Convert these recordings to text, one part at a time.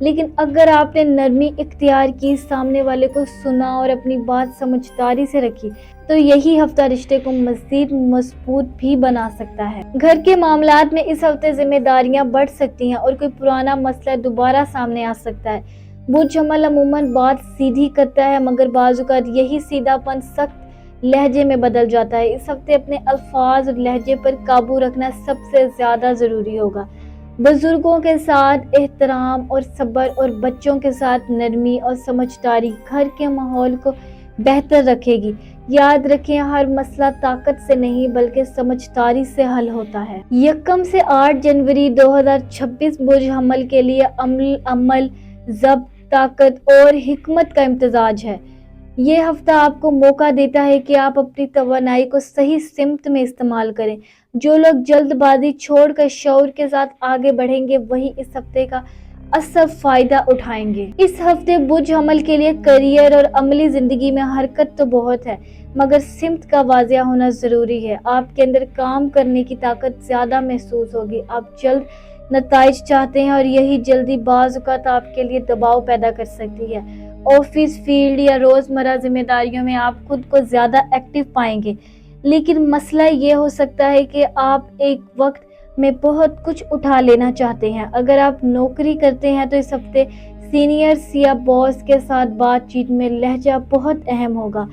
لیکن اگر آپ نے نرمی اختیار کی، سامنے والے کو سنا اور اپنی بات سمجھداری سے رکھی تو یہی ہفتہ رشتے کو مزید مضبوط بھی بنا سکتا ہے۔ گھر کے معاملات میں اس ہفتے ذمہ داریاں بڑھ سکتی ہیں اور کوئی پرانا مسئلہ دوبارہ سامنے آ سکتا ہے۔ برج حمل عموماً بات سیدھی کرتا ہے، مگر بعض اوقات یہی سیدھا پن سخت لہجے میں بدل جاتا ہے۔ اس ہفتے اپنے الفاظ اور لہجے پر قابو رکھنا سب سے زیادہ ضروری ہوگا۔ بزرگوں کے ساتھ احترام اور صبر اور بچوں کے ساتھ نرمی اور سمجھداری گھر کے ماحول کو بہتر رکھے گی۔ یاد رکھیں، ہر مسئلہ طاقت سے نہیں بلکہ سمجھداری سے حل ہوتا ہے۔ 1 سے 8 جنوری 2026 برج حمل کے لیے عمل، ضبط، طاقت اور حکمت کا امتزاج ہے۔ یہ ہفتہ آپ کو موقع دیتا ہے کہ آپ اپنی توانائی کو صحیح سمت میں استعمال کریں۔ جو لوگ جلد بازی چھوڑ کر شعور کے ساتھ آگے بڑھیں گے وہی اس ہفتے کا اصل فائدہ اٹھائیں گے۔ اس ہفتے برج حمل کے لیے کیریئر اور عملی زندگی میں حرکت تو بہت ہے، مگر سمت کا واضح ہونا ضروری ہے۔ آپ کے اندر کام کرنے کی طاقت زیادہ محسوس ہوگی۔ آپ جلد نتائج چاہتے ہیں اور یہی جلدی بعض اوقات آپ کے لیے دباؤ پیدا کر سکتی ہے۔ آفس، فیلڈ یا روزمرہ ذمہ داریوں میں آپ خود کو زیادہ ایکٹیو پائیں گے، لیکن مسئلہ یہ ہو سکتا ہے کہ آپ ایک وقت میں بہت کچھ اٹھا لینا چاہتے ہیں۔ اگر آپ نوکری کرتے ہیں تو اس ہفتے سینئرز یا باس کے ساتھ بات چیت میں لہجہ بہت اہم ہوگا۔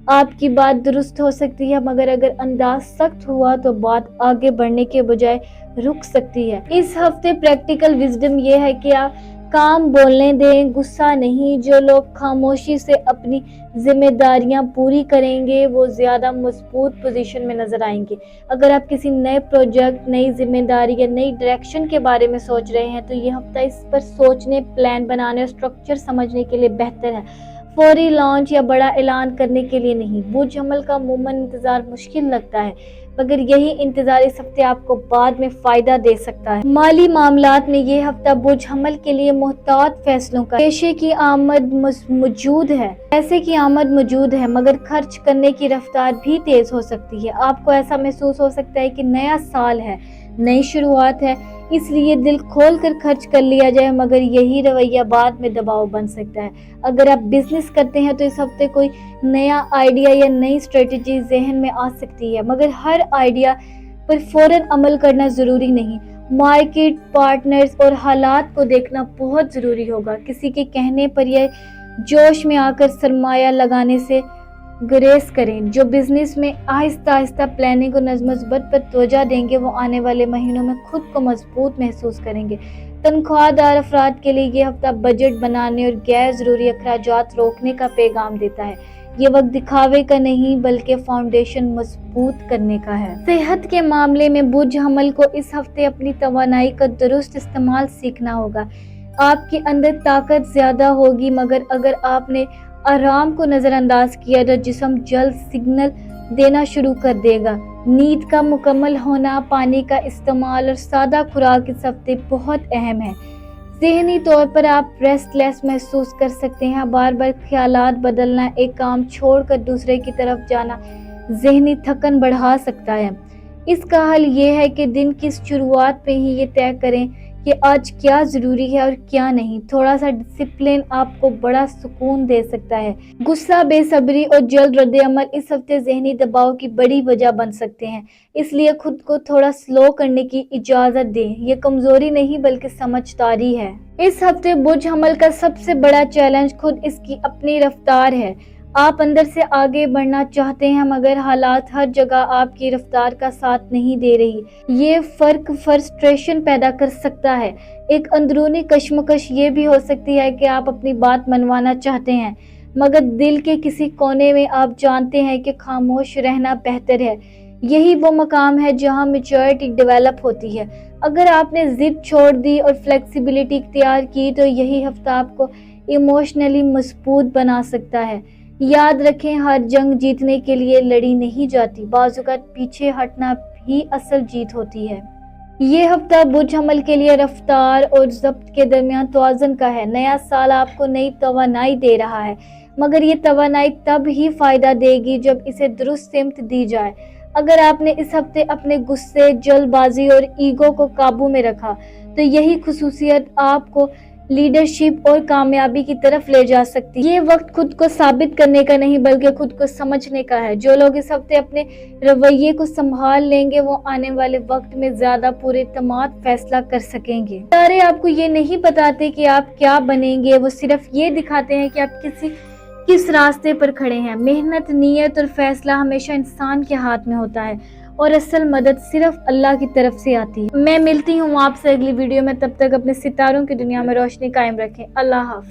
آپ کی بات درست ہو سکتی ہے، مگر اگر انداز سخت ہوا تو بات آگے بڑھنے کے بجائے رک سکتی ہے۔ اس ہفتے پریکٹیکل وزڈم یہ ہے کہ آپ کام بولنے دیں، غصہ نہیں۔ جو لوگ خاموشی سے اپنی ذمہ داریاں پوری کریں گے وہ زیادہ مضبوط پوزیشن میں نظر آئیں گے۔ اگر آپ کسی نئے پروجیکٹ، نئی ذمہ داری یا نئی ڈائریکشن کے بارے میں سوچ رہے ہیں تو یہ ہفتہ اس پر سوچنے، پلان بنانے اور اسٹرکچر سمجھنے کے لیے بہتر ہے، فوری لانچ یا بڑا اعلان کرنے کے لیے نہیں۔ برج حمل کا عموماً انتظار مشکل لگتا ہے، مگر یہی انتظار اس ہفتے آپ کو بعد میں فائدہ دے سکتا ہے۔ مالی معاملات میں یہ ہفتہ برج حمل کے لیے محتاط فیصلوں کا پیسے کی آمد موجود ہے، مگر خرچ کرنے کی رفتار بھی تیز ہو سکتی ہے۔ آپ کو ایسا محسوس ہو سکتا ہے کہ نیا سال ہے، نئی شروعات ہے، اس لیے دل کھول کر خرچ کر لیا جائے، مگر یہی رویہ بعد میں دباؤ بن سکتا ہے۔ اگر آپ بزنس کرتے ہیں تو اس ہفتے کوئی نیا آئیڈیا یا نئی اسٹریٹجی ذہن میں آ سکتی ہے، مگر ہر آئیڈیا پر فوراً عمل کرنا ضروری نہیں۔ مارکیٹ، پارٹنرز اور حالات کو دیکھنا بہت ضروری ہوگا۔ کسی کے کہنے پر یا جوش میں آ کر سرمایہ لگانے سے گریز کریں۔ جو بزنس میں آہستہ آہستہ پلاننگ اور نظم و ضبط پر توجہ دیں گے وہ آنے والے مہینوں میں خود کو مضبوط محسوس کریں گے۔ تنخواہ دار افراد کے لیے یہ ہفتہ بجٹ بنانے اور غیر ضروری اخراجات روکنے کا پیغام دیتا ہے۔ یہ وقت دکھاوے کا نہیں بلکہ فاؤنڈیشن مضبوط کرنے کا ہے۔ صحت کے معاملے میں برج حمل کو اس ہفتے اپنی توانائی کا درست استعمال سیکھنا ہوگا۔ آپ کے اندر طاقت زیادہ ہوگی، مگر اگر آپ نے آرام کو نظر انداز کیا تو جسم جلد سگنل دینا شروع کر دے گا۔ نیند کا مکمل ہونا، پانی کا استعمال اور سادہ خوراک اس ہفتے بہت اہم ہے۔ ذہنی طور پر آپ ریسٹ لیس محسوس کر سکتے ہیں۔ بار بار خیالات بدلنا، ایک کام چھوڑ کر دوسرے کی طرف جانا ذہنی تھکن بڑھا سکتا ہے۔ اس کا حل یہ ہے کہ دن کی شروعات میں ہی یہ طے کریں کہ آج کیا ضروری ہے اور کیا نہیں۔ تھوڑا سا ڈسپلن آپ کو بڑا سکون دے سکتا ہے۔ غصہ، بے صبری اور جلد رد عمل اس ہفتے ذہنی دباؤ کی بڑی وجہ بن سکتے ہیں، اس لیے خود کو تھوڑا سلو کرنے کی اجازت دیں۔ یہ کمزوری نہیں بلکہ سمجھداری ہے۔ اس ہفتے برج حمل کا سب سے بڑا چیلنج خود اس کی اپنی رفتار ہے۔ آپ اندر سے آگے بڑھنا چاہتے ہیں، مگر حالات ہر جگہ آپ کی رفتار کا ساتھ نہیں دے رہی۔ یہ فرق فرسٹریشن پیدا کر سکتا ہے۔ ایک اندرونی کشمکش یہ بھی ہو سکتی ہے کہ آپ اپنی بات منوانا چاہتے ہیں، مگر دل کے کسی کونے میں آپ جانتے ہیں کہ خاموش رہنا بہتر ہے۔ یہی وہ مقام ہے جہاں میچورٹی ڈیولپ ہوتی ہے۔ اگر آپ نے ضد چھوڑ دی اور فلیکسیبلٹی اختیار کی تو یہی ہفتہ آپ کو ایموشنلی مضبوط بنا سکتا ہے۔ یاد رکھیں، ہر جنگ جیتنے کے لیے لڑی نہیں جاتی، بعض اوقات پیچھے ہٹنا بھی اصل جیت ہوتی ہے۔ یہ ہفتہ برج حمل کے لیے رفتار اور ضبط کے درمیان توازن کا ہے۔ نیا سال آپ کو نئی توانائی دے رہا ہے، مگر یہ توانائی تب ہی فائدہ دے گی جب اسے درست سمت دی جائے۔ اگر آپ نے اس ہفتے اپنے غصے، جلد بازی اور ایگو کو قابو میں رکھا تو یہی خصوصیت آپ کو لیڈرشپ اور کامیابی کی طرف لے جا سکتی ہے۔ یہ وقت خود کو ثابت کرنے کا نہیں بلکہ خود کو سمجھنے کا ہے۔ جو لوگ اس ہفتے اپنے رویے کو سنبھال لیں گے وہ آنے والے وقت میں زیادہ پورے اعتماد فیصلہ کر سکیں گے۔ ستارے آپ کو یہ نہیں بتاتے کہ آپ کیا بنیں گے، وہ صرف یہ دکھاتے ہیں کہ آپ کس راستے پر کھڑے ہیں۔ محنت، نیت اور فیصلہ ہمیشہ انسان کے ہاتھ میں ہوتا ہے اور اصل مدد صرف اللہ کی طرف سے آتی ہے۔ میں ملتی ہوں آپ سے اگلی ویڈیو میں، تب تک اپنے ستاروں کی دنیا میں روشنی قائم رکھیں۔ اللہ حافظ۔